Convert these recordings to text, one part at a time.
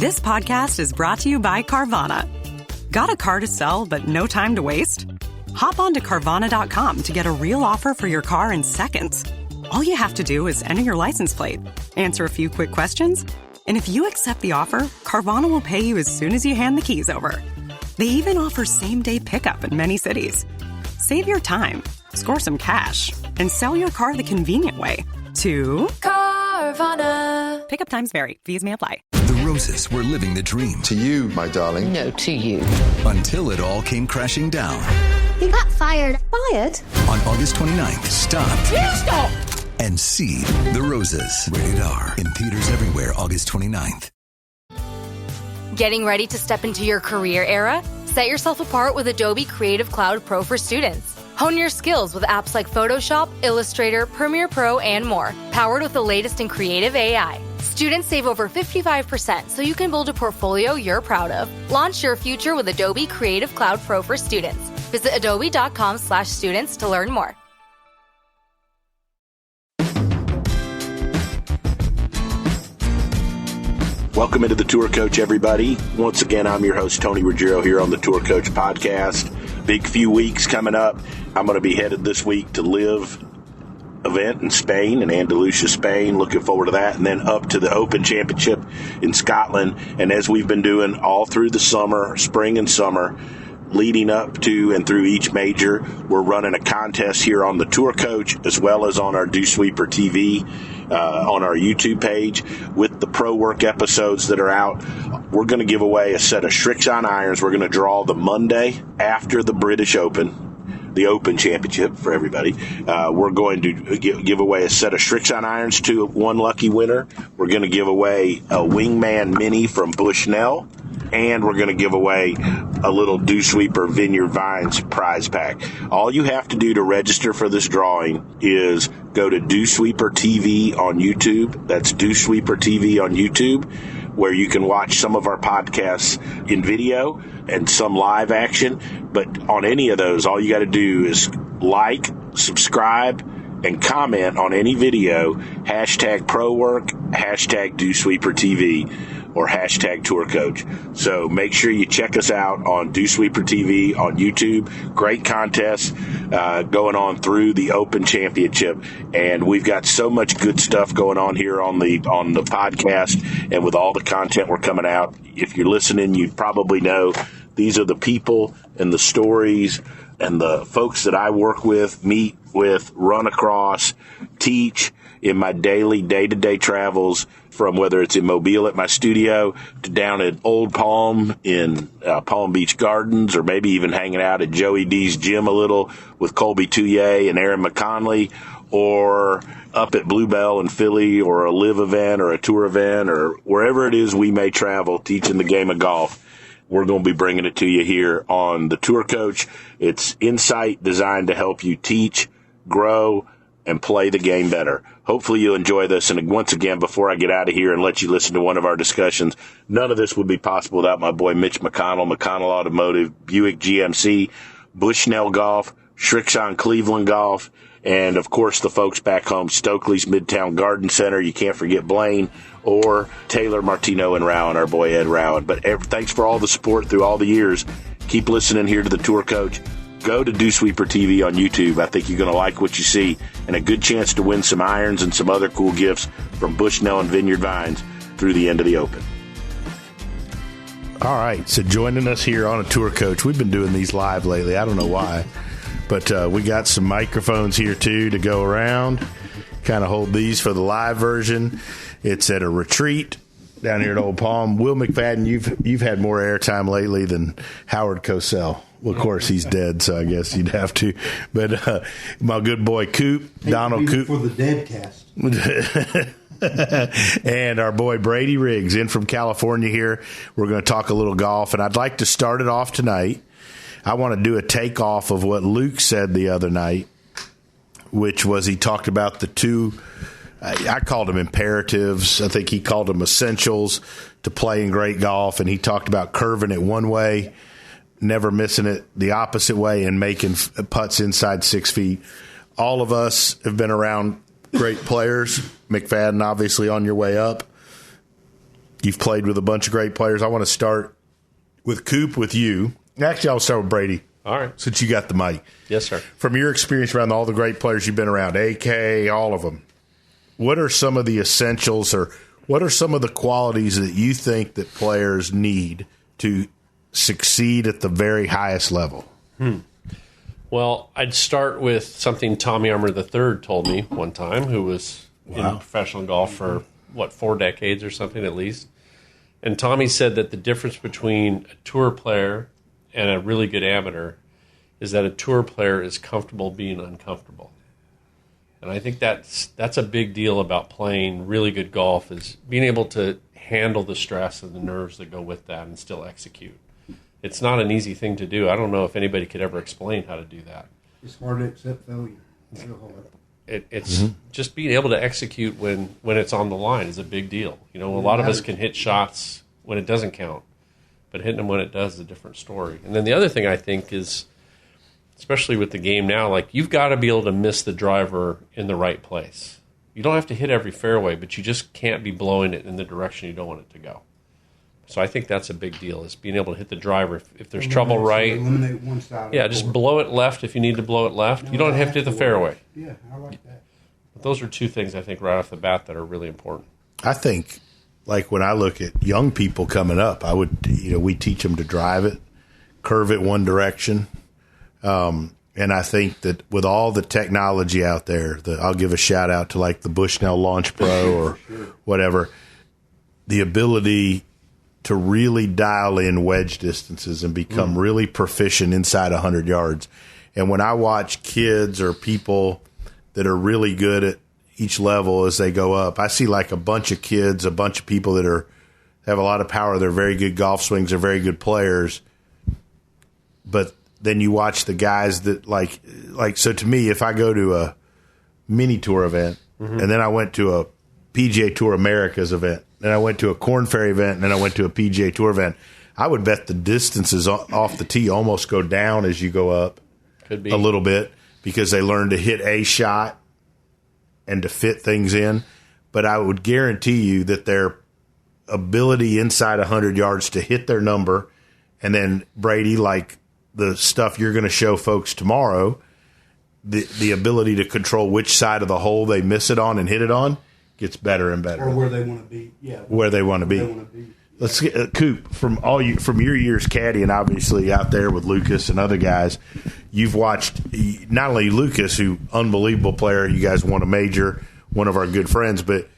This podcast is brought to you by Carvana. Got a car to sell but no time to waste? Hop on to Carvana.com to get a real offer for your car in seconds. All you have to do is enter your license plate, answer a few quick questions, and if you accept the offer, Carvana will pay you as soon as you hand the keys over. They even offer same-day pickup in many cities. Save your time, score some cash, and sell your car the convenient way to Carvana. Pickup times vary. Fees may apply. The Roses were living the dream. To you, my darling. No, to you. Until it all came crashing down. He got fired. Fired? On August 29th, stop. Stop! And see The Roses. Rated R. In theaters everywhere, August 29th. Getting ready to step into your career era? Set yourself apart with Adobe Creative Cloud Pro for students. Hone your skills with apps like Photoshop, Illustrator, Premiere Pro, and more, powered with the latest in creative AI. Students save over 55% so you can build a portfolio you're proud of. Launch your future with Adobe Creative Cloud Pro for students. Visit adobe.com/students to learn more. Welcome into the Tour Coach, everybody. Once again, I'm your host, Tony Ruggiero, here on the Tour Coach podcast. Big few weeks coming up. I'm going to be headed this week to Live event in Spain, in Andalusia, Spain. Looking forward to that. And then up to the Open Championship in Scotland. And as we've been doing all through the summer, spring and summer, leading up to and through each major, we're running a contest here on the Tour Coach as well as on our DewSweeper TV, on our YouTube page. With the Pro Work episodes that are out, we're going to give away a set of Srixon irons. We're going to draw the Monday after the British Open, the Open Championship for everybody. We're going to give away a set of Srixon irons to one lucky winner. We're going to give away a Wingman Mini from Bushnell. And we're going to give away a little DewSweeper Vineyard Vines prize pack. All you have to do to register for this drawing is go to DewSweeper TV on YouTube. That's DewSweeper TV on YouTube, where you can watch some of our podcasts in video and some live action. But on any of those, all you got to do is like, subscribe, and comment on any video, hashtag ProWork, hashtag DewSweeper TV, or hashtag Tour Coach. So make sure you check us out on DewSweeper TV on YouTube. Great contest going on through the Open Championship, and we've got so much good stuff going on here on the podcast, and with all the content we're coming out. If you're listening, you probably know these are the people and the stories and the folks that I work with, meet with, run across, teach in my daily day-to-day travels, from whether it's in Mobile at my studio to down at Old Palm in Palm Beach Gardens, or maybe even hanging out at Joey D's gym a little with Colby Touye and Aaron McConley, or up at Bluebell in Philly, or a live event or a tour event, or wherever it is we may travel teaching the game of golf. We're going to be bringing it to you here on the Tour Coach. It's insight designed to help you teach, grow, and play the game better. Hopefully you'll enjoy this. And once again, before I get out of here and let you listen to one of our discussions, none of this would be possible without my boy Mitch McConnell, McConnell Automotive, Buick GMC, Bushnell Golf, Srixon Cleveland Golf, and of course the folks back home, Stokely's Midtown Garden Center. You can't forget Blaine, or Taylor, Martino, and Rowan, our boy Ed Rowan. But thanks for all the support through all the years. Keep listening here to the Tour Coach. Go to DewSweeper TV on YouTube. I think you're going to like what you see, and a good chance to win some irons and some other cool gifts from Bushnell and Vineyard Vines through the end of the Open. All right, so joining us here on a Tour Coach. We've been doing these live lately. I don't know why, but we got some microphones here, too, to go around. Kind of hold these for the live version. It's at a retreat down here at Old Palm. Will McFadden, you've had more airtime lately than Howard Cosell. Well, of course, he's dead, so I guess you'd have to. But my good boy Coop, Donald Coop. For the dead cast. And our boy Brady Riggs in from California here. We're going to talk a little golf, and I'd like to start it off tonight. I want to do a takeoff of what Luke said the other night, which was he talked about the two, I called them imperatives. I think he called them essentials to playing great golf, and he talked about curving it one way, never missing it the opposite way, and making putts inside 6 feet. All of us have been around great players. McFadden, obviously, on your way up. You've played with a bunch of great players. I want to start with Coop, with you. Actually, I'll start with Brady. All right. Since you got the mic. Yes, sir. From your experience around all the great players you've been around, AK, all of them, what are some of the essentials, or what are some of the qualities that you think that players need to succeed at the very highest level? Well, I'd start with something Tommy Armour III told me one time, who was in professional golf for, 4 decades or something at least. And Tommy said that the difference between a tour player and a really good amateur is that a tour player is comfortable being uncomfortable. And I think that's a big deal about playing really good golf, is being able to handle the stress and the nerves that go with that and still execute. It's not an easy thing to do. I don't know if anybody could ever explain how to do that. It's hard to accept failure. It's real hard. It's just being able to execute when it's on the line is a big deal. You know, a lot of us can hit shots when it doesn't count, but hitting them when it does is a different story. And then the other thing I think is, especially with the game now, like, you've got to be able to miss the driver in the right place. You don't have to hit every fairway, but you just can't be blowing it in the direction you don't want it to go. So I think that's a big deal, is being able to hit the driver. If there's trouble right, eliminate one side. Yeah, just blow it left if you need to blow it left. You don't have to hit the fairway. Yeah, I like that. But those are two things I think right off the bat that are really important. I think, like, when I look at young people coming up, we teach them to drive it, curve it one direction. And I think that with all the technology out there, I'll give a shout out to like the Bushnell Launch Pro or whatever, the ability to really dial in wedge distances and become really proficient inside 100 yards. And when I watch kids or people that are really good at each level as they go up, I see like a bunch of kids, a bunch of people that have a lot of power. They're very good golf swings. They're very good players. But then you watch the guys that like, so to me, if I go to a mini tour event and then I went to a PGA Tour Americas event, then I went to a Korn Ferry event, and then I went to a PGA Tour event, I would bet the distances off the tee almost go down as you go up. Could be a little bit, because they learn to hit a shot and to fit things in. But I would guarantee you that their ability inside 100 yards to hit their number, and then Brady, like the stuff you're going to show folks tomorrow, the ability to control which side of the hole they miss it on and hit it on, gets better and better. Or where they want to be. Yeah. Where they want to be. Let's get Coop, from your years caddying, obviously out there with Lucas and other guys. You've watched not only Lucas, who unbelievable player. You guys won a major, one of our good friends, but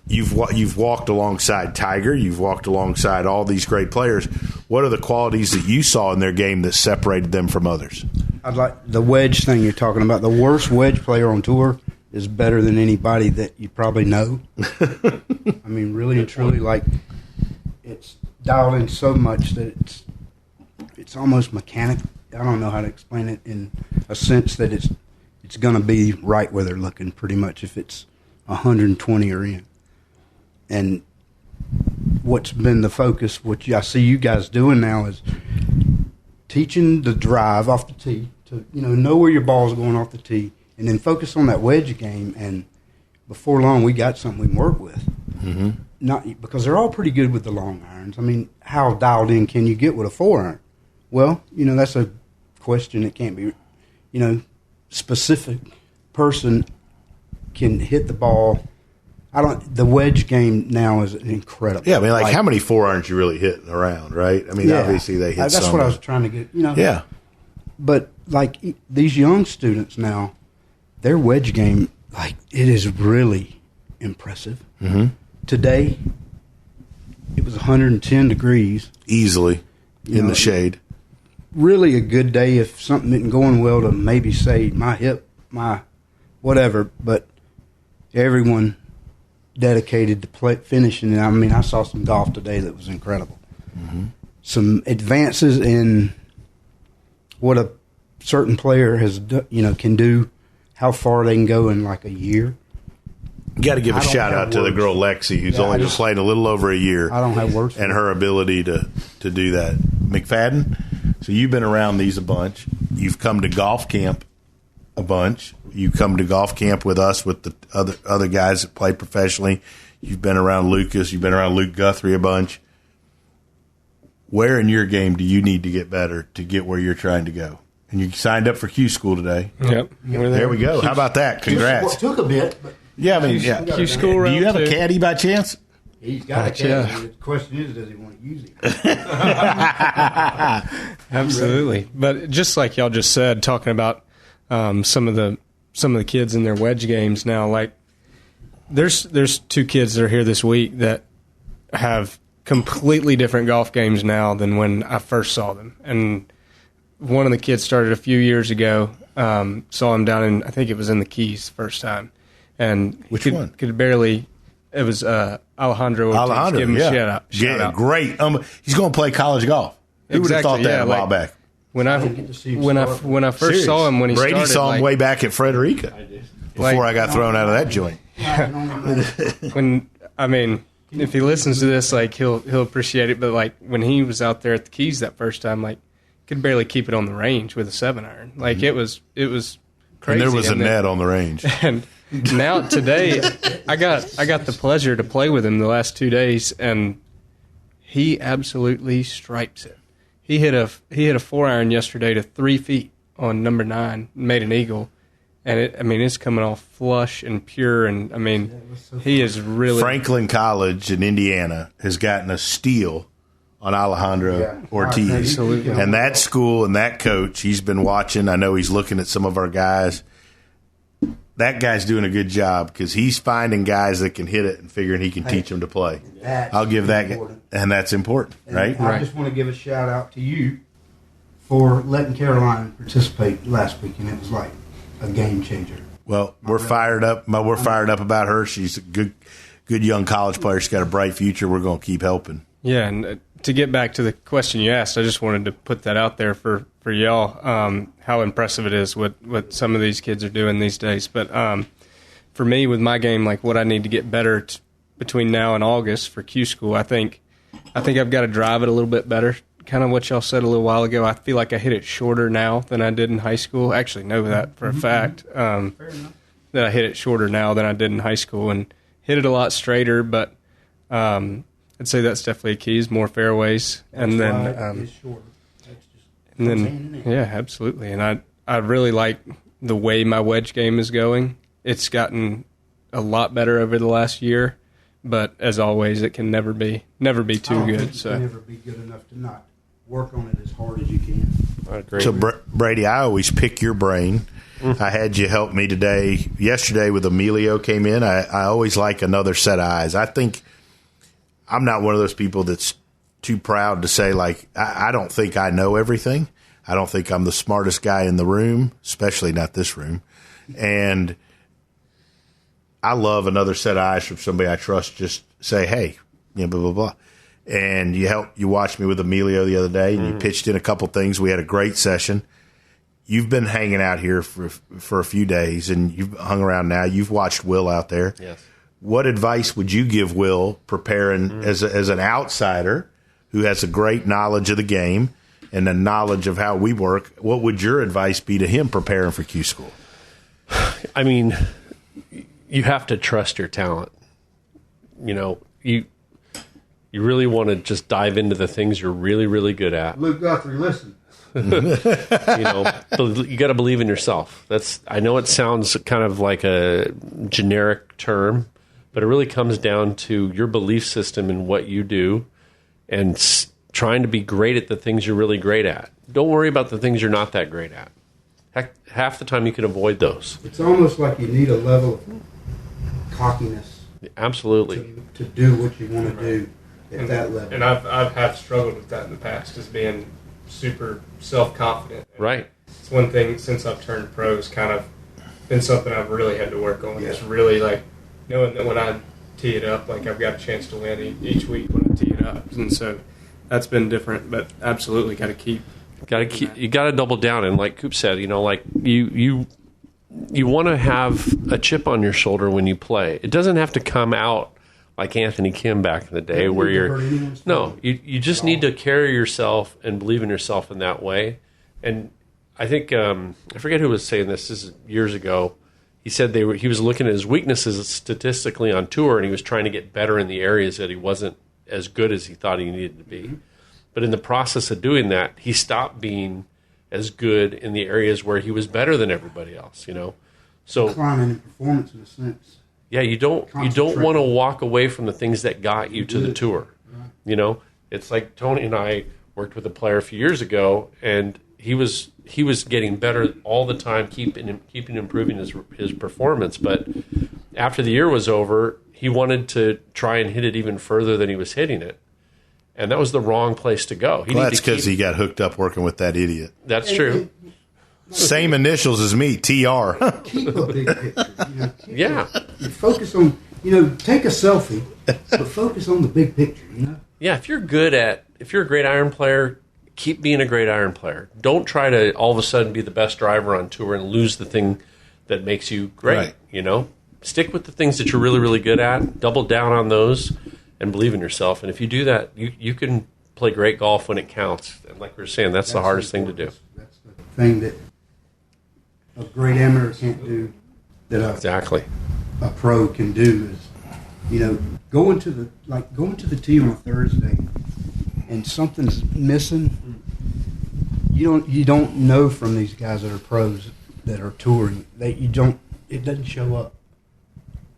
you've walked alongside Tiger. You've walked alongside all these great players. What are the qualities that you saw in their game that separated them from others? I'd like the wedge thing you're talking about. The worst wedge player on tour is better than anybody that you probably know. I mean, really and truly, like, it's dialed in so much that it's almost mechanical. I don't know how to explain it, in a sense that it's going to be right where they're looking, pretty much, if it's 120 or in. And what's been the focus, what I see you guys doing now, is teaching the drive off the tee to know where your ball's going off the tee, and then focus on that wedge game. And before long, we got something we can work with. Mm-hmm. Not because they're all pretty good with the long irons. I mean, how dialed in can you get with a 4-iron? Well, that's a question that can't be, specific person can hit the ball. The wedge game now is incredible. Yeah, I mean, like how many 4-irons you really hitting around, right? I mean, obviously they hit some. That's what I was trying to get, Yeah. But, like, these young students now, their wedge game, like, it is really impressive. Mm-hmm. Today, it was 110 degrees. Easily in the shade. Really a good day if something isn't going well to maybe say my hip, my whatever. But everyone dedicated to finishing it. I mean, I saw some golf today that was incredible. Mm-hmm. Some advances in what a certain player has, can do, how far they can go in like a year. You got to give a shout out to the girl Lexi, who's only just played a little over a year. I don't have words for and her ability to do that. McFadden, so you've been around these a bunch. You've come to golf camp a bunch. You come to golf camp with us with the other guys that play professionally. You've been around Lucas. You've been around Luke Guthrie a bunch. Where in your game do you need to get better to get where you're trying to go? And you signed up for Q School today. Yep. There we go. How about that? Congrats. It took a bit, but Yeah, I mean, Q School. Do you have a caddy by chance? he's got a caddy. The question is, does he want to use it? Absolutely. But just like y'all just said, talking about some of the kids in their wedge games now, like there's 2 kids that are here this week that have completely different golf games now than when I first saw them. And one of the kids started a few years ago. Saw him down in, I think it was in the Keys first time, and Which one? Could barely. It was Alejandro. Alejandro, give him yeah. a shout out. Great. He's going to play college golf. Who would have thought that a while back? When I first saw him when he Brady started, saw him way back at Frederica before I got thrown out of that joint. If he listens to this, like he'll appreciate it. But like when he was out there at the Keys that first time, like could barely keep it on the range with a 7-iron. Like it was crazy. And there was a net on the range. And now today, I got the pleasure to play with him the last 2 days, and he absolutely stripes it. He hit a 4-iron yesterday to 3 feet on number 9, made an eagle, and it's coming off flush and pure, and he is really. Franklin College in Indiana has gotten a steal on Alejandro Ortiz. Absolutely. And that school and that coach, he's been watching. I know he's looking at some of our guys. That guy's doing a good job because he's finding guys that can hit it and figuring he can teach them to play. I'll give that guy, and that's important, right? I just want to give a shout out to you for letting Caroline participate last week, and it was like a game changer. Well, we're fired up. We're fired up about her. She's a good young college player. She's got a bright future. We're going to keep helping. Yeah, and to get back to the question you asked, I just wanted to put that out there for y'all, how impressive it is what some of these kids are doing these days. But for me, with my game, like what I need to get better between now and August for Q School, I think I've got to drive it a little bit better. Kind of what y'all said a little while ago. I feel like I hit it shorter now than I did in high school. I actually know that for a fact, that I hit it shorter now than I did in high school and hit it a lot straighter, but I'd say that's definitely a key, is more fairways. And then, yeah, absolutely. And I really like the way my wedge game is going. It's gotten a lot better over the last year, but as always, it can never be too good. So it can never be good enough to not work on it as hard as you can. I agree. So, Brady, I always pick your brain. I had you help me yesterday with Emilio came in. I always like another set of eyes. I think I'm not one of those people that's too proud to say, like, I don't think I know everything. I don't think I'm the smartest guy in the room, especially not this room. And I love another set of eyes from somebody I trust. Just say, hey, blah, blah, blah. And you watched me with Emilio the other day, and you pitched in a couple things. We had a great session. You've been hanging out here for a few days, and you've hung around now. You've watched Will out there. Yes. What advice would you give Will preparing as an outsider who has a great knowledge of the game and a knowledge of how we work? What would your advice be to him preparing for Q School? I mean, you have to trust your talent. You really want to just dive into the things you're really, really good at. Luke Guthrie, listen. You got to believe in yourself. I know it sounds kind of like a generic term, but it really comes down to your belief system in what you do and trying to be great at the things you're really great at. Don't worry about the things you're not that great at. Heck, half the time you can avoid those. It's almost like you need a level of cockiness. Absolutely. To do what you want to do at that level. And I've have struggled with that in the past, as being super self-confident. Right. It's one thing since I've turned pro, it's kind of been something I've really had to work on. Yeah. It's really like knowing that when I tee it up, like I've got a chance to win each week when I tee it up. And so that's been different, but absolutely got to keep. You got to double down, and like Coop said, like you want to have a chip on your shoulder when you play. It doesn't have to come out like Anthony Kim back in the day, where you just need to carry yourself and believe in yourself in that way. And I think I forget who was saying this. This is years ago. he said he was looking at his weaknesses statistically on tour, and he was trying to get better in the areas that he wasn't as good as he thought he needed to be. But in the process of doing that, he stopped being as good in the areas where he was better than everybody else, So declining in performance in a sense. Yeah, you don't want to walk away from the things that got you to the tour. Right. It's like Tony and I worked with a player a few years ago, and he was getting better all the time, keeping improving his performance. But after the year was over, he wanted to try and hit it even further than he was hitting it, and that was the wrong place to go. That's because he got hooked up working with that idiot. That's true. Same initials as me, TR. Keep a big picture. Yeah. Focus on, take a selfie, but focus on the big picture, Yeah, if you're a great iron player, keep being a great iron player. Don't try to all of a sudden be the best driver on tour and lose the thing that makes you great, Stick with the things that you're really, really good at, double down on those, and believe in yourself. And if you do that, you can play great golf when it counts. And like we were saying, that's the hardest thing to do. That's the thing that a great amateur can't do that exactly a pro can do is, going to the tee on a Thursday and something's missing. You don't know from these guys that are pros that are touring that it doesn't show up.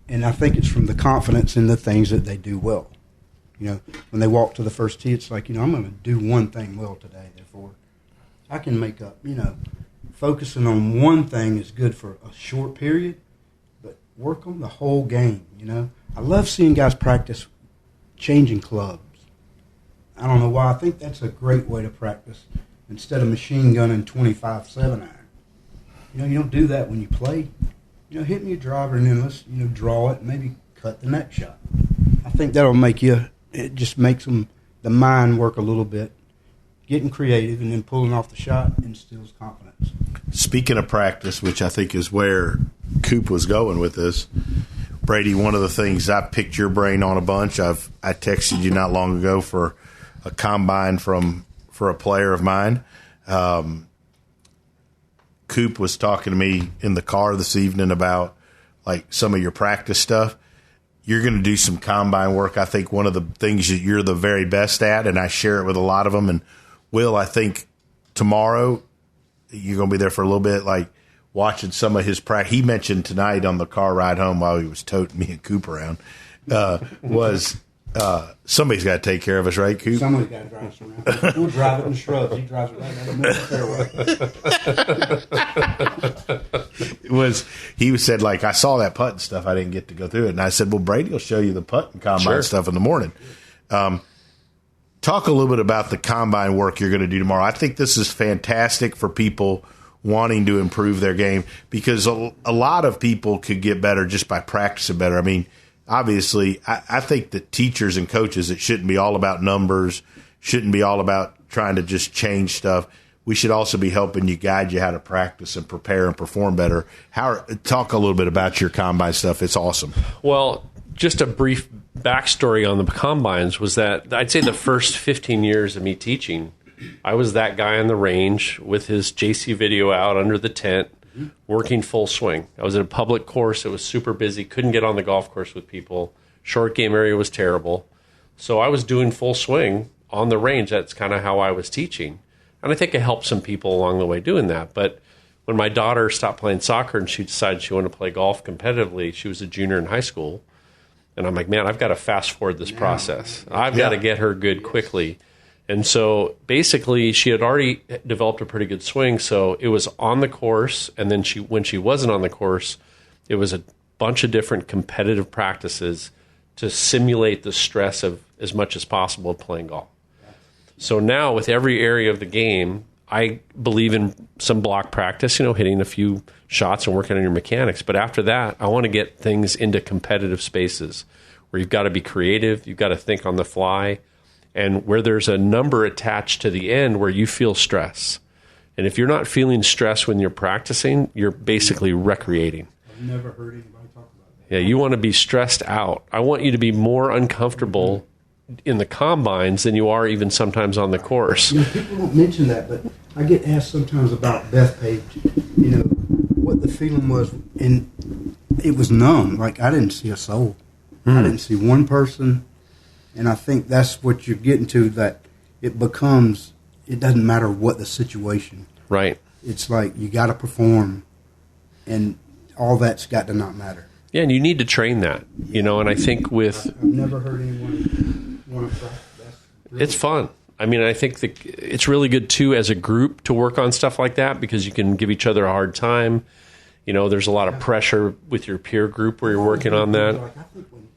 And I think it's from the confidence in the things that they do well. When they walk to the first tee, it's like, I'm going to do one thing well today. Therefore, I can make up, focusing on one thing is good for a short period, but work on the whole game, I love seeing guys practice changing clubs. I don't know why. I think that's a great way to practice instead of machine gunning 25-7 iron. You don't do that when you play. Hit me a driver and then let's, draw it and maybe cut the next shot. I think that'll it just makes the mind work a little bit. Getting creative and then pulling off the shot instills confidence. Speaking of practice, which I think is where Coop was going with this, Brady, one of the things I picked your brain on a bunch, I texted you not long ago for a combine for a player of mine. Coop was talking to me in the car this evening about like some of your practice stuff. You're going to do some combine work. I think one of the things that you're the very best at, and I share it with a lot of them. And Will, I think tomorrow you're going to be there for a little bit, like watching some of his practice. He mentioned tonight on the car ride home while he was toting me and Coop around, somebody's got to take care of us, right, Coop? Somebody's got to drive us around. We'll drive it in the shrubs. He drives it right down the middle of the fairway. He said, like, I saw that putt and stuff. I didn't get to go through it. And I said, well, Brady will show you the putt and combine stuff in the morning. Talk a little bit about the combine work you're going to do tomorrow. I think this is fantastic for people wanting to improve their game because a lot of people could get better just by practicing better. I mean, obviously, I think that teachers and coaches, it shouldn't be all about numbers, shouldn't be all about trying to just change stuff. We should also be helping you, guide you how to practice and prepare and perform better. Talk a little bit about your combine stuff. It's awesome. Well, just a brief backstory on the combines was that I'd say the first 15 years of me teaching, I was that guy on the range with his JC video out under the tent, working full swing. I was at a public course. It was super busy. Couldn't get on the golf course with people. Short game area was terrible. So I was doing full swing on the range. That's kind of how I was teaching. And I think it helped some people along the way doing that. But when my daughter stopped playing soccer and she decided she wanted to play golf competitively, she was a junior in high school. And I'm like, man, I've got to fast forward this process. I've got to get her good quickly. And so basically she had already developed a pretty good swing. So it was on the course. And then when she wasn't on the course, it was a bunch of different competitive practices to simulate the stress of as much as possible of playing golf. So now with every area of the game, I believe in some block practice, hitting a few shots and working on your mechanics. But after that, I want to get things into competitive spaces where you've got to be creative, you've got to think on the fly, and where there's a number attached to the end where you feel stress. And if you're not feeling stress when you're practicing, you're basically recreating. I've never heard anybody talk about that. Yeah, you want to be stressed out. I want you to be more uncomfortable in the combines than you are even sometimes on the course. People don't mention that, but I get asked sometimes about Bethpage, what the feeling was. And it was numb. Like, I didn't see a soul. I didn't see one person. And I think that's what you're getting to, that it doesn't matter what the situation. Right. It's like you got to perform, and all that's got to not matter. Yeah, and you need to train that, you know, and I think I've never heard anyone want to practice. It's fun. I mean, I think it's really good, too, as a group to work on stuff like that, because you can give each other a hard time. You know, there's a lot of pressure with your peer group where you're working on that. I think when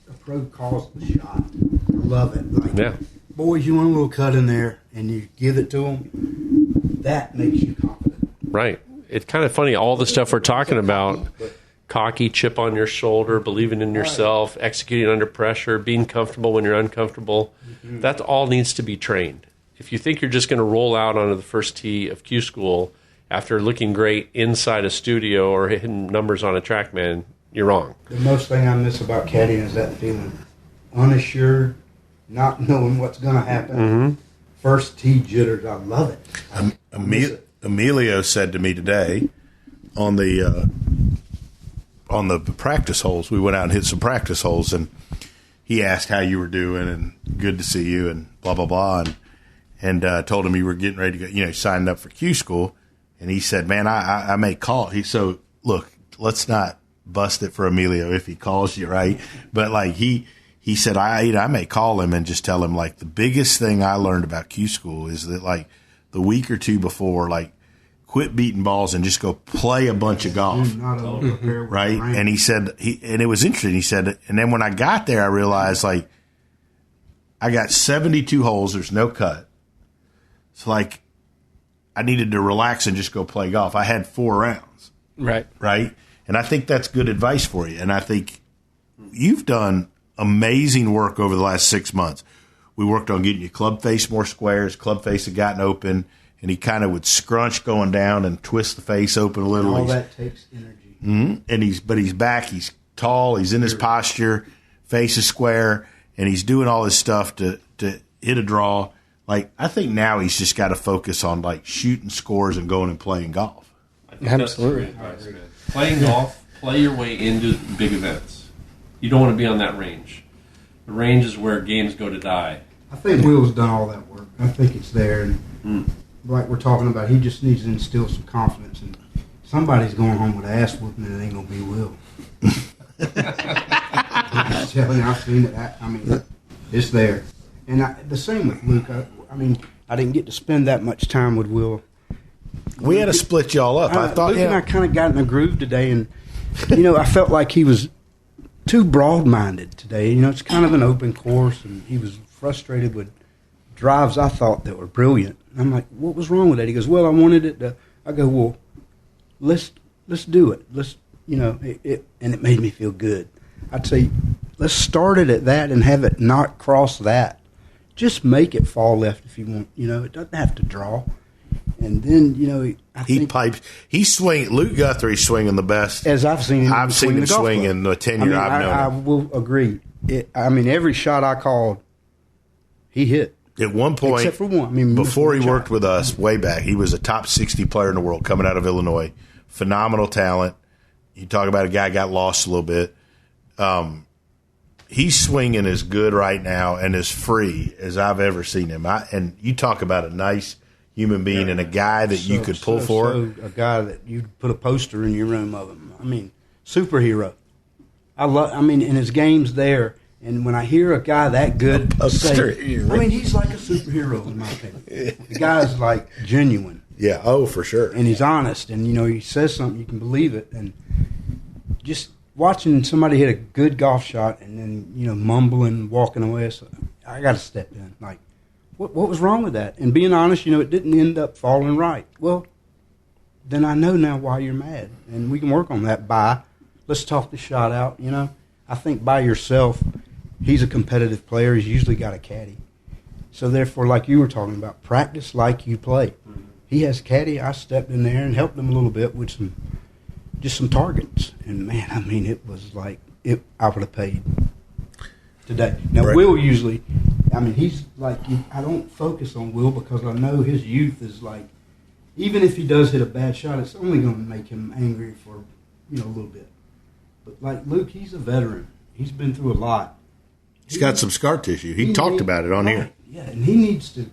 a pro calls the shot, I love it. Like, yeah. Boys, you want a little cut in there, and you give it to them, that makes you confident. Right. It's kind of funny, all the stuff we're talking about, cocky, chip on your shoulder, believing in yourself, executing under pressure, being comfortable when you're uncomfortable, that all needs to be trained. If you think you're just going to roll out onto the first tee of Q School after looking great inside a studio or hitting numbers on a TrackMan, you're wrong. The most thing I miss about caddying is that feeling. Unassured, not knowing what's going to happen. First tee jitters, I love it. Emilio said to me today on the practice holes, we went out and hit some practice holes, and he asked how you were doing and good to see you and blah, blah, blah, and told him you were getting ready to go, you know, signed up for Q School. And he said, man, I may call. So, look, let's not bust it for Emilio if he calls you, right? But, like, he said, I may call him and just tell him, like, the biggest thing I learned about Q School is that, like, the week or two before, like, quit beating balls and just go play a bunch of golf. Right? And he said, and it was interesting. He said, and then when I got there, I realized, like, I got 72 holes. There's no cut. So, like, I needed to relax and just go play golf. I had 4 rounds. Right. Right? And I think that's good advice for you. And I think you've done amazing work over the last 6 months. We worked on getting your club face more square. His club face had gotten open, and he kind of would scrunch going down and twist the face open a little. All that takes energy. And he's back. He's tall. He's in his posture. Face is square, and he's doing all this stuff to hit a draw. Like, I think now he's just got to focus on, like, shooting scores and going and playing golf. I think absolutely. That's great advice, man. Playing golf, play your way into big events. You don't want to be on that range. The range is where games go to die. I think Will's done all that work. I think it's there. And like we're talking about, he just needs to instill some confidence. And somebody's going home with an ass whooping, and it ain't going to be Will. I'm telling you, I've seen it. I mean, it's there. And the same with Luke. I mean, I didn't get to spend that much time with Will. We had to split y'all up. I thought, Luke and I kind of got in a groove today, and you know, I felt like he was too broad-minded today. You know, it's kind of an open course, and he was frustrated with drives I thought that were brilliant. And I'm like, what was wrong with that? He goes, well, I wanted it to. I go, well, let's do it. Let's, you know, and it made me feel good. I'd say, let's start it at that and have it not cross that. Just make it fall left if you want. You know, it doesn't have to draw. And then, you know, he pipes. He's swinging. Luke Guthrie's swinging the best as I've seen him. I've seen him swing in the tenure I've known him. I will agree. I mean, every shot I called, he hit. At one point, except for one. I mean, before he worked with us way back, he was a top 60 player in the world coming out of Illinois. Phenomenal talent. You talk about a guy got lost a little bit. He's swinging as good right now and as free as I've ever seen him. And you talk about a nice human being and a guy that you could pull for. A guy that you'd put a poster in your room of him. I mean, superhero. I mean, in his game's there. And when I hear a guy that good say, I mean, he's like a superhero in my opinion. The guy's like genuine. Yeah, oh, for sure. And he's honest. And, you know, he says something, you can believe it. And just watching somebody hit a good golf shot and then, you know, mumbling, walking away, so I got to step in. Like, what was wrong with that? And being honest, you know, it didn't end up falling right. Well, then I know now why you're mad. And we can work on that let's talk the shot out, you know. I think by yourself, he's a competitive player. He's usually got a caddy. So, therefore, like you were talking about, practice like you play. He has a caddy. I stepped in there and helped him a little bit with some targets. And, man, I mean, it was like I would have paid today. Now, right. Will usually, I mean, he's like, I don't focus on Will because I know his youth is like, even if he does hit a bad shot, it's only going to make him angry for, you know, a little bit. But like Luke, he's a veteran. He's been through a lot. He's got some scar tissue. He talked about it on here. Yeah, and he needs to.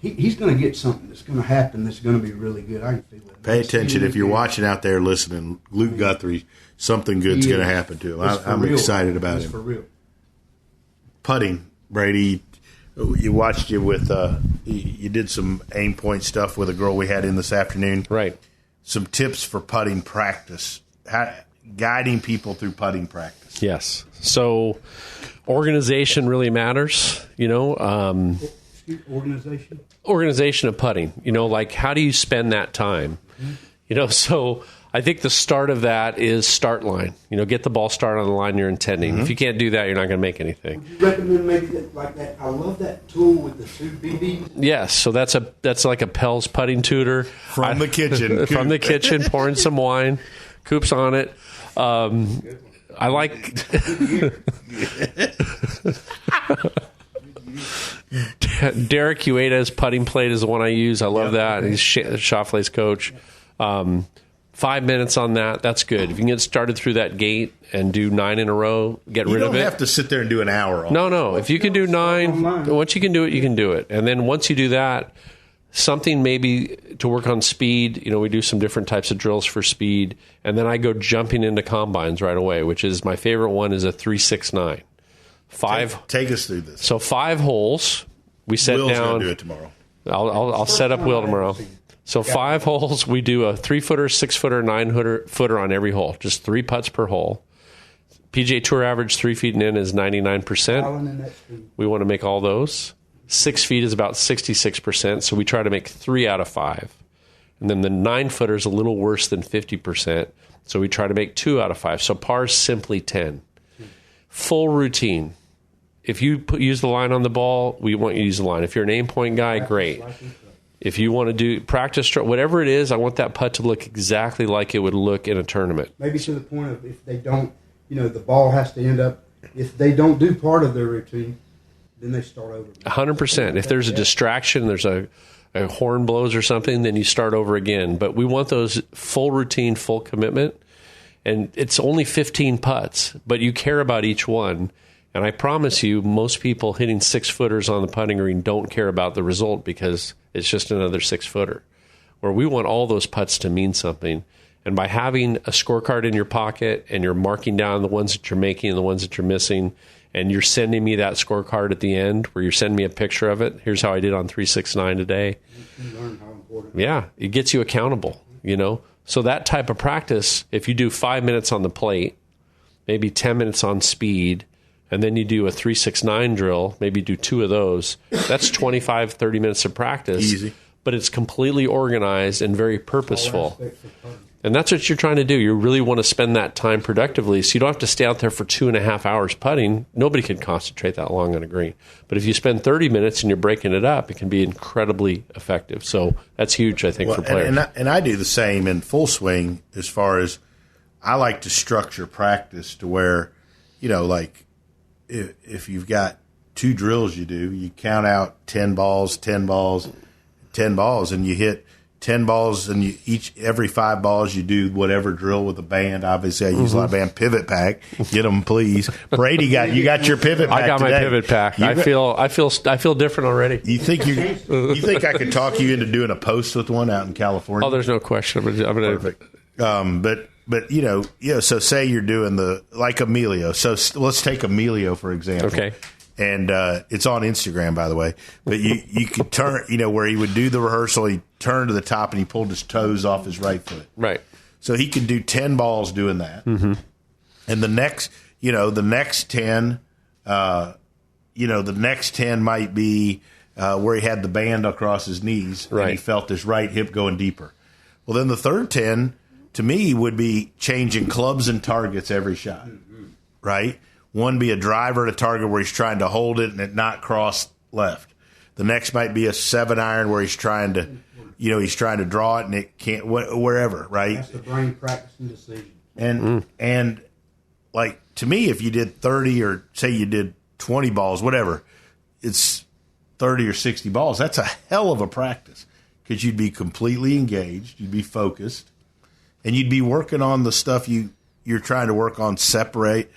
He's going to get something that's going to happen that's going to be really good. I can feel it. Pay attention if you're watching out there listening. Luke Guthrie, something good's going to happen to him. I'm excited about him. For real. Putting, Brady, you watched you with you did some aim point stuff with a girl we had in this afternoon. Right. Some tips for putting practice, guiding people through putting practice. Yes. So organization really matters, Organization of putting, like how do you spend that time? So I think the start of that is start line. Get the ball started on the line you're intending. Mm-hmm. If you can't do that, you're not going to make anything. Would you recommend maybe like that? I love that tool with the 2 BBs. Yes, so that's like a Pell's putting tutor from the kitchen. From the kitchen, pouring some wine. Coop's on it. I like. Derek Ueda's putting plate is the one I use. I love that. He's Schauffele's coach. 5 minutes on that. That's good. If you can get started through that gate and do 9 in a row, get rid of it. You don't have to sit there and do an hour. No. If you can do 9, once you can do it, you can do it. And then once you do that, something maybe to work on speed. We do some different types of drills for speed. And then I go jumping into combines right away, which is my favorite one is a 3-6-9. Take us through this. So 5 holes. We set Will's down. Gonna do it tomorrow. I'll set up Will tomorrow. So 5 holes. We do a 3-footer, 6-footer, 9-footer on every hole. Just 3 putts per hole. PGA Tour average 3 feet and in is 99%. We want to make all those. 6 feet is about 66%. So we try to make 3 out of 5. And then the 9-footer is a little worse than 50%. So we try to make 2 out of 5. So par is simply 10. Full routine. If you use the line on the ball, we want you to use the line. If you're an aim point guy, great. If you want to do practice, whatever it is, I want that putt to look exactly like it would look in a tournament. Maybe to the point of if they don't, the ball has to end up, if they don't do part of their routine, then they start over. 100%. If there's a distraction, there's a horn blows or something, then you start over again. But we want those full routine, full commitment. And it's only 15 putts, but you care about each one. And I promise you, most people hitting 6-footers on the putting green don't care about the result because it's just another 6-footer. Where we want all those putts to mean something. And by having a scorecard in your pocket and you're marking down the ones that you're making and the ones that you're missing, and you're sending me that scorecard at the end where you're sending me a picture of it. Here's how I did on 3-6-9 today. You learn how important. Yeah, it gets you accountable, So that type of practice, if you do 5 minutes on the plate, maybe 10 minutes on speed, and then you do a 3-6-9 drill, maybe do 2 of those, that's 25, 30 minutes of practice. Easy. But it's completely organized and very purposeful. And that's what you're trying to do. You really want to spend that time productively, so you don't have to stay out there for 2.5 hours putting. Nobody can concentrate that long on a green. But if you spend 30 minutes and you're breaking it up, it can be incredibly effective. So that's huge, I think, for players. And I do the same in full swing as far as I like to structure practice to where, like if you've got 2 drills you do, you count out 10 balls, 10 balls, 10 balls, and you hit 10 balls, and every 5 balls you do whatever drill with a band. Obviously, I use a lot of band. Pivot pack, get them, please. Brady you got your pivot pack. I got today. my pivot pack. I feel different already. You think I could talk you into doing a post with one out in California? Oh, there's no question. I'm gonna Perfect. But so say you're doing like Emilio. So let's take Emilio for example. Okay. And it's on Instagram, by the way. But you could turn, where he would do the rehearsal, he turned to the top and he pulled his toes off his right foot. Right. So he could do 10 balls doing that. Mm-hmm. And the next 10, the next 10 might be where he had the band across his knees and he felt his right hip going deeper. Well, then the third 10, to me, would be changing clubs and targets every shot, right? One be a driver at a target where he's trying to hold it and it not cross left. The next might be a 7-iron where he's trying to draw it and it can't, wherever, right? That's the brain practicing decision. And like, to me, if you did 30 or say you did 20 balls, whatever, it's 30 or 60 balls. That's a hell of a practice because you'd be completely engaged, you'd be focused, and you'd be working on the stuff you you're trying to work on separate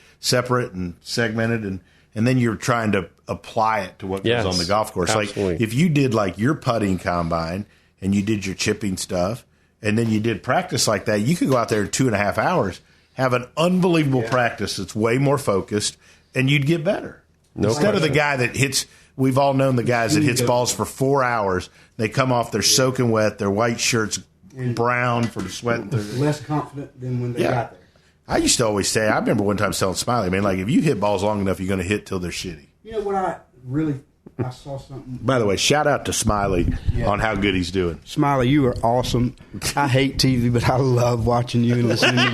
and segmented, and then you're trying to apply it to what goes on the golf course. Absolutely. Like if you did like your putting combine and you did your chipping stuff, and then you did practice like that, you could go out there in 2.5 hours, have an unbelievable practice that's way more focused, and you'd get better. Instead of the guy that hits, we've all known the guys that hits balls for 4 hours. They come off, they're soaking wet, their white shirts brown from sweat. Less confident than when they got there. I used to always say, I remember one time telling Smiley, man, like if you hit balls long enough, you're going to hit till they're shitty. You know what I saw something. By the way, shout out to Smiley on how good he's doing. Smiley, you are awesome. I hate TV, but I love watching you and listening to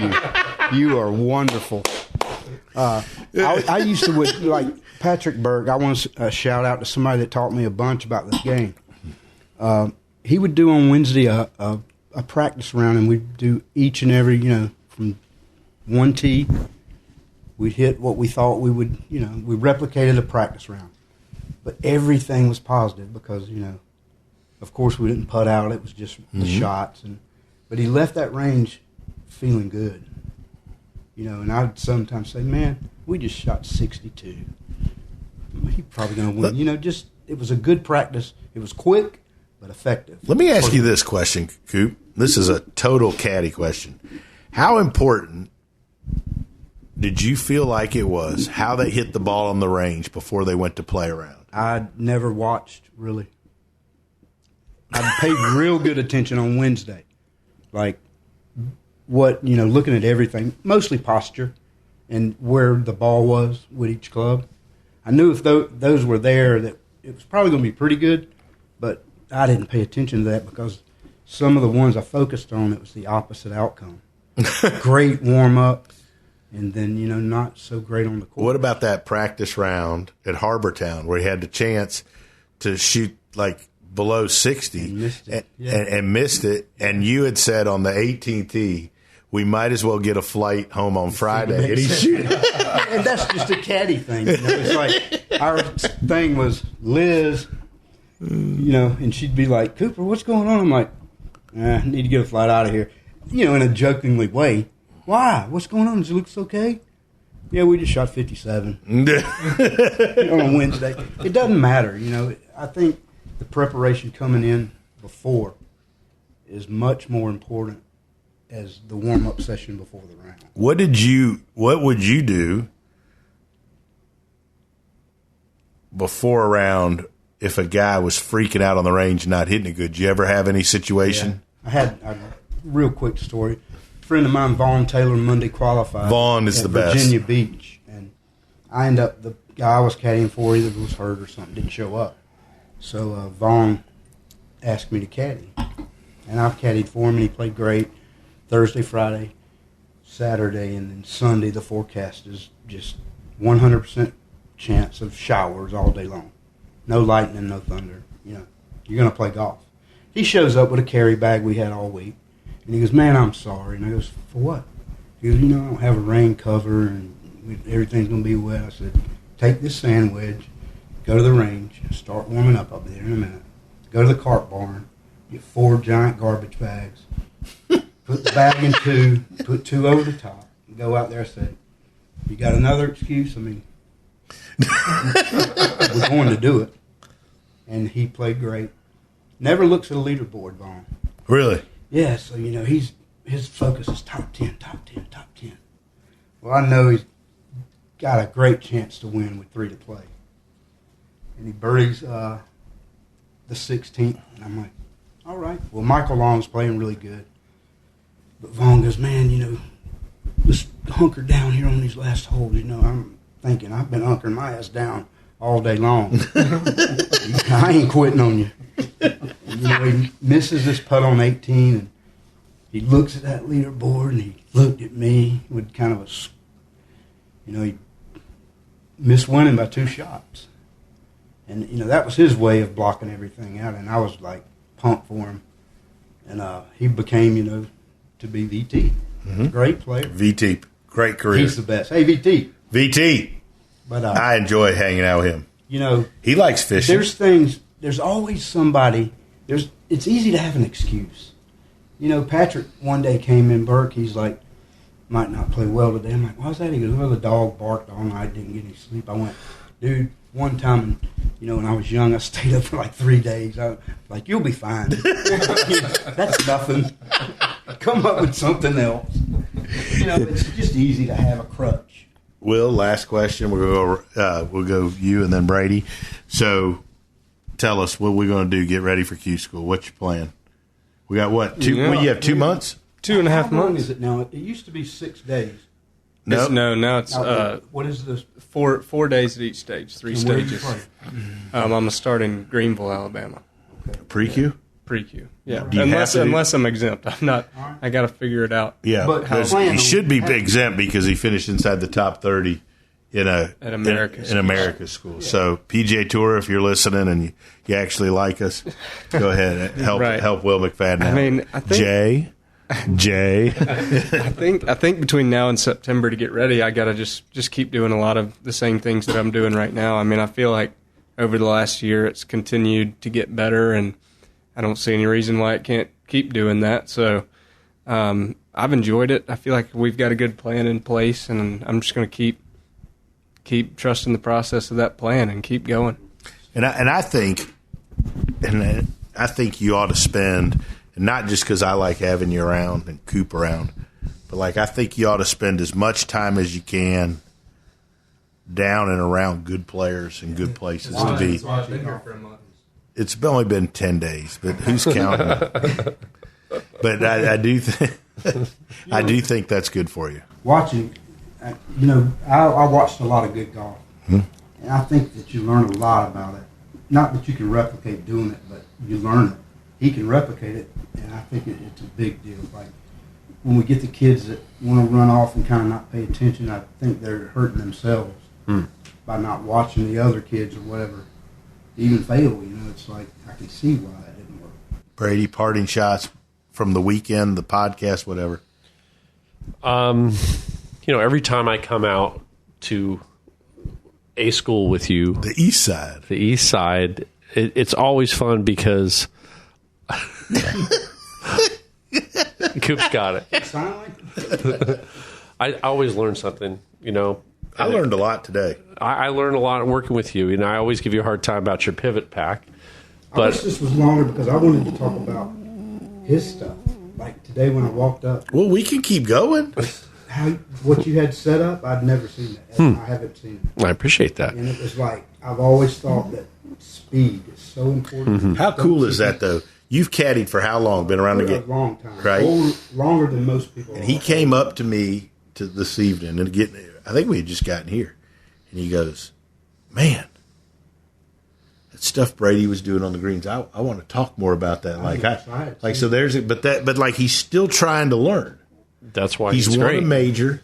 you. You are wonderful. I used to, like Patrick Burke, I want to shout out to somebody that taught me a bunch about this game. He would do on Wednesday a practice round, and we'd do each and every, from one tee, we'd hit what we thought we would, we replicated a practice round. But everything was positive because, of course we didn't putt out. It was just the shots. But he left that range feeling good. And I'd sometimes say, man, we just shot 62. He's probably going to win. It was a good practice. It was quick, but effective. Let me ask you this question, Coop. This is a total caddy question. How important did you feel like it was how they hit the ball on the range before they went to play around? I never watched, really. I paid real good attention on Wednesday. Like, looking at everything, mostly posture and where the ball was with each club. I knew if those were there that it was probably going to be pretty good, but I didn't pay attention to that because some of the ones I focused on, it was the opposite outcome. Great warm-up, and then, not so great on the court. What about that practice round at Harbortown where he had the chance to shoot like below 60 and missed it? And missed it, and you had said on the 18th tee, we might as well get a flight home on Friday. And he's shooting. And that's just a caddy thing. It's like our thing was Liz, and she'd be like, Cooper, what's going on? I'm like, I need to get a flight out of here. In a jokingly way. Why? What's going on? Does it look okay? Yeah, we just shot 57 on Wednesday. It doesn't matter. I think the preparation coming in before is much more important as the warm-up session before the round. What would you do before a round if a guy was freaking out on the range and not hitting it good? Did you ever have any situation? Yeah. I had a real quick story. A friend of mine, Vaughn Taylor, Monday qualified. Vaughn is the best. Virginia Beach. And I ended up, the guy I was caddying for either was hurt or something, didn't show up. So Vaughn asked me to caddy. And I've caddied for him, and he played great. Thursday, Friday, Saturday, and then Sunday, the forecast is just 100% chance of showers all day long. No lightning, no thunder. You're going to play golf. He shows up with a carry bag we had all week, and he goes, man, I'm sorry. And I goes, for what? He goes, I don't have a rain cover, and everything's going to be wet. I said, take this sand wedge, go to the range, start warming up there in a minute. Go to the cart barn, get 4 giant garbage bags, put the bag in 2, put 2 over the top, and go out there. I said, you got another excuse? I mean, we're going to do it. And he played great. Never looks at a leaderboard, Vaughn. Really? Yeah, so, his focus is top 10, top 10, top 10. Well, I know he's got a great chance to win with 3 to play. And he birdies the 16th, and I'm like, all right. Well, Michael Long's playing really good. But Vaughn goes, man, let's hunker down here on these last holes. I'm thinking, I've been hunkering my ass down all day long. I ain't quitting on you. And, he misses this putt on 18, and he looks at that leaderboard, and he looked at me with kind of he missed winning by 2 shots. And, that was his way of blocking everything out, and I was, pumped for him. And he became, to be VT. Mm-hmm. Great player. VT, great career. He's the best. Hey, VT. VT. But I enjoy hanging out with him. He likes fishing. There's always somebody. It's easy to have an excuse. Patrick one day came in, Burke, he's like, might not play well today. I'm like, why is that? He goes, well, the dog barked all night, didn't get any sleep. I went, dude, one time, when I was young, I stayed up for like 3 days. I was like, you'll be fine. That's nothing. Come up with something else. It's just easy to have a crutch. Will, last question. We'll go you and then Brady. So tell us what we're going to do. Get ready for Q School. What's your plan? We got what? You have 2 months? 2.5 months. How long is it now? It used to be 6 days. Nope. Now it's what is this? 4 days at each stage, 3 And stages. Where do you play? I'm gonna start in Greenville, Alabama. Okay. Pre-Q? Pre-Q. Yeah. Do you have to Unless I'm exempt. I'm not. I got to figure it out. Yeah. But he should be exempt because he finished inside the top 30 in America's school. Yeah. So PGA Tour, if you're listening and you actually like us, go ahead and help Will McFadden out. I mean, I think Jay. I think between now and September to get ready, I gotta just keep doing a lot of the same things that I'm doing right now. I mean, I feel like over the last year it's continued to get better, and I don't see any reason why it can't keep doing that. So I've enjoyed it. I feel like we've got a good plan in place, and I'm just going to keep trusting the process of that plan and keep going. And I think you ought to spend. And not just because I like having you around and Coop around, but I think you ought to spend as much time as you can down and around good players and good places to be. It's only been 10 days, but who's counting? But I do think that's good for you. Watching, I watched a lot of good golf, and I think that you learn a lot about it. Not that you can replicate doing it, but you learn it. He can replicate it, and I think it's a big deal. Like when we get the kids that want to run off and kind of not pay attention, I think they're hurting themselves by not watching the other kids or whatever even fail. It's like I can see why that didn't work. Brady, parting shots from the weekend, the podcast, whatever. Every time I come out to a school with you, the East Side, it's always fun because. Coop's got it. I always learn something, I learned a lot today. I learned a lot working with you, I always give you a hard time about your pivot pack. But I wish this was longer because I wanted to talk about his stuff. Like today when I walked up. Well, we can keep going. What you had set up, I'd never seen that. I haven't seen it. I appreciate that. And it was like, I've always thought that speed is so important. How cool is that, though? You've caddied for how long? Been around a long time, right? Longer than most people. And he came up to me this evening, and I think we had just gotten here, and he goes, "Man, that stuff Brady was doing on the greens. I want to talk more about that." So there's it, but he's still trying to learn. That's why he's won great. A major,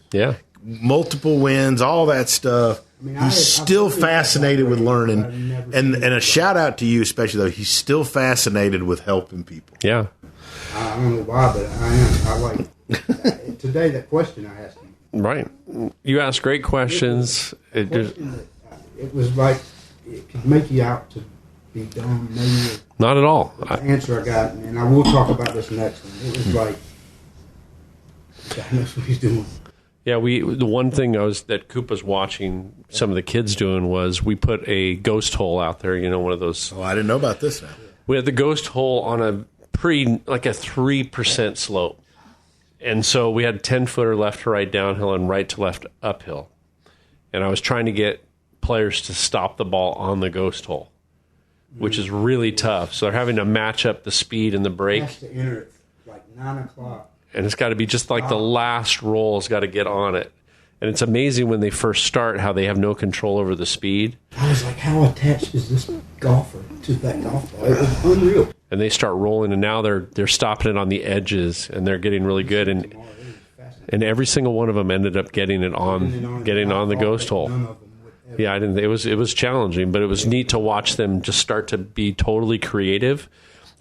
multiple wins, all that stuff. He's still fascinated with learning, and a shout out to you, especially though he's still fascinated with helping people. Yeah, I don't know why, but I am. I like today that question I asked him. Right, you asked great questions. It was like it could make you out to be dumb. Maybe not at all. The answer I got, and I will talk about this next one. It was like, God knows what he's doing. Yeah, the one thing that Coop was watching some of the kids doing was we put a ghost hole out there, one of those. Oh, I didn't know about this now. We had the ghost hole on a 3% slope. And so we had 10-footer left to right downhill and right to left uphill. And I was trying to get players to stop the ball on the ghost hole, which is really tough. So they're having to match up the speed and the break. He has to enter it like 9 o'clock. And it's got to be just like the last roll has got to get on it. And it's amazing when they first start how they have no control over the speed. I was like, how attached is this golfer to that golf ball? It was unreal. And they start rolling, and now they're stopping it on the edges, and they're getting really good. And every single one of them ended up getting on the ghost hole. Yeah, I didn't. It was challenging, but it was neat to watch them just start to be totally creative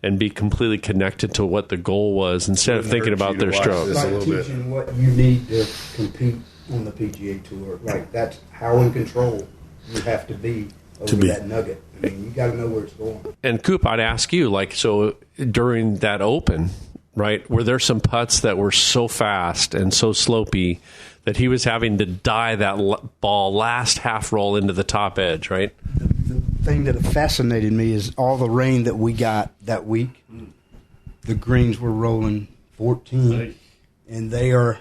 and be completely connected to what the goal was instead of thinking about their strokes. It's like teaching what you need to compete on the PGA Tour. Like, that's how in control you have to be over that nugget. I mean, you got to know where it's going. And Coop, I'd ask you, so during that Open, right? Were there some putts that were so fast and so slopey that he was having to die that ball last half roll into the top edge, right? The thing that fascinated me is all the rain that we got that week. The greens were rolling 14, and they are,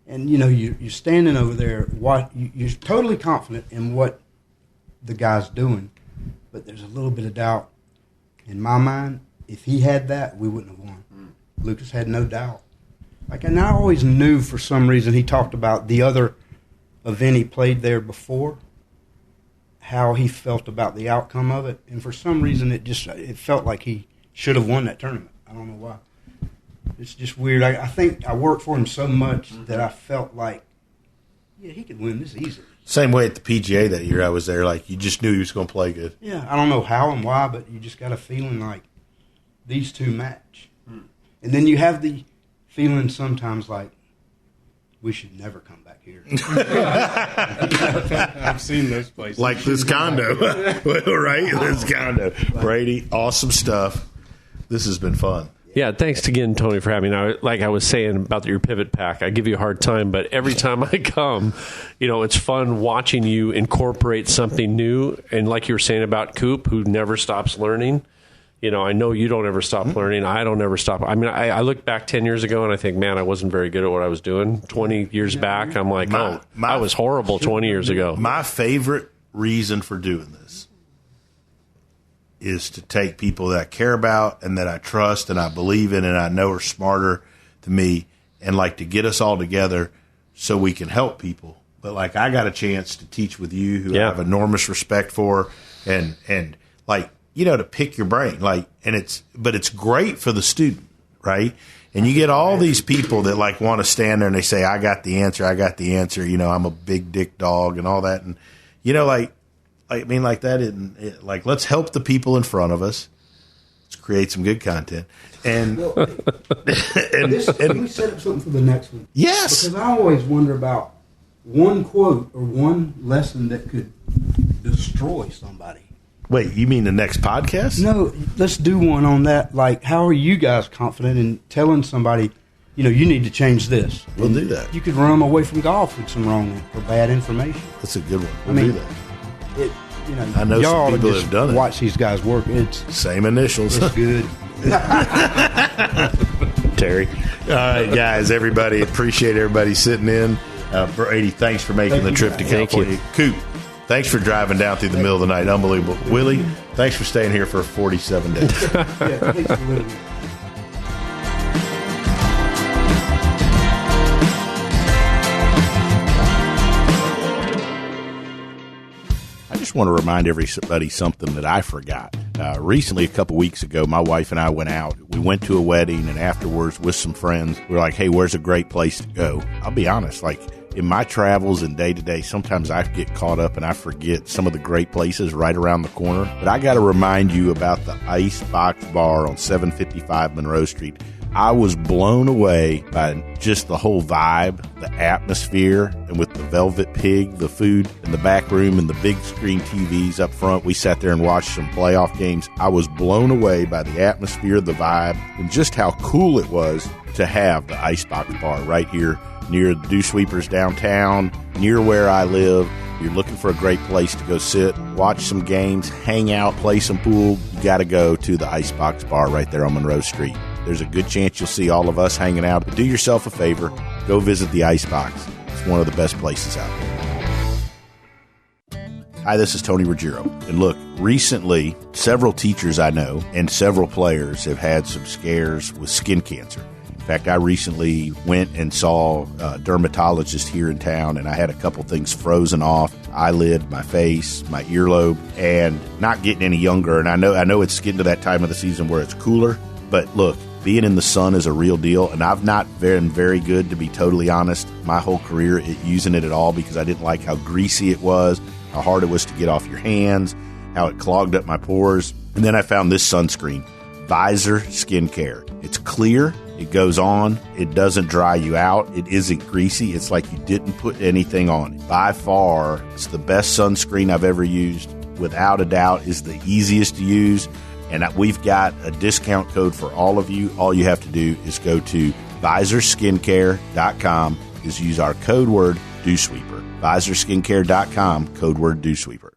and you know, you're standing over there, you're totally confident in what the guy's doing, but there's a little bit of doubt. In my mind, if he had that, we wouldn't have won. Lucas had no doubt. And I always knew for some reason he talked about the other event he played there before, how he felt about the outcome of it, and for some reason it felt like he should have won that tournament. I don't know why. It's just weird. I think I worked for him so much that I felt like, yeah, he could win this easily. Same way at the PGA that year I was there. Like, you just knew he was going to play good. Yeah, I don't know how and why, but you just got a feeling like these two match. And then you have the feeling sometimes like we should never come back here. I've seen those places. Like this condo. Right? This condo. Brady, awesome stuff. This has been fun. Yeah, thanks again, Tony, for having me. Like I was saying about your pivot pack, I give you a hard time, but every time I come, you know, it's fun watching you incorporate something new. And like you were saying about Coop, who never stops learning, you know, I know you don't ever stop learning. I don't ever stop. I mean, I look back 10 years ago and I think, man, I wasn't very good at what I was doing. 20 years back, I'm like, I was horrible 20 years ago. My favorite reason for doing this is to take people that I care about and that I trust and I believe in and I know are smarter than me, and like to get us all together so we can help people. But like, I got a chance to teach with you, who I have enormous respect for, and like, you know, to pick your brain, like, but it's great for the student, right? And you get all these people that like want to stand there and they say, I got the answer, you know, I'm a big dick dog and all that. And, you know, like that, like, let's help the people in front of us. Let's create some good content. And, can we set up something for the next one? Yes. Because I always wonder about one quote or one lesson that could destroy somebody. Wait, you mean the next podcast? No, let's do one on that. Like, how are you guys confident in telling somebody, you know, you need to change this? We'll do that. You could run them away from golf with some wrong or bad information. That's a good one. We'll do that. I know some people have done it. Watch these guys work. It's same initials. It's good. Terry. All right, guys, everybody, appreciate everybody sitting in. Brady, thanks for making the trip to California. Coop, thanks for driving down through the middle of the night. Unbelievable. Willie, thanks for staying here for 47 days. Thanks for living. I just want to remind everybody something that I forgot. Recently, a couple weeks ago, my wife and I went out. We went to a wedding, and afterwards with some friends, we were like, hey, where's a great place to go? I'll be honest, like, in my travels and day-to-day, sometimes I get caught up and I forget some of the great places right around the corner. But I got to remind you about the Icebox Bar on 755 Monroe Street. I was blown away by just the whole vibe, the atmosphere, and with the Velvet Pig, the food in the back room, and the big screen TVs up front. We sat there and watched some playoff games. I was blown away by the atmosphere, the vibe, and just how cool it was to have the Icebox Bar right here near the DewSweepers downtown, near where I live. You're looking for a great place to go sit, watch some games, hang out, play some pool, you got to go to the Icebox Bar right there on Monroe Street. There's a good chance you'll see all of us hanging out. But do yourself a favor, go visit the Icebox. It's one of the best places out there. Hi, this is Tony Ruggiero. And look, recently, several teachers I know and several players have had some scares with skin cancer. In fact, I recently went and saw a dermatologist here in town, and I had a couple things frozen off, eyelid, my face, my earlobe, and not getting any younger. And I know it's getting to that time of the season where it's cooler, but look, being in the sun is a real deal, and I've not been very good, to be totally honest, my whole career at using it at all, because I didn't like how greasy it was, how hard it was to get off your hands, how it clogged up my pores. And then I found this sunscreen, Visor Skincare. It's clear. It goes on. It doesn't dry you out. It isn't greasy. It's like you didn't put anything on it. By far, it's the best sunscreen I've ever used. Without a doubt, is the easiest to use. And we've got a discount code for all of you. All you have to do is go to visorskincare.com, use our code word DewSweeper. visorskincare.com, code word DewSweeper.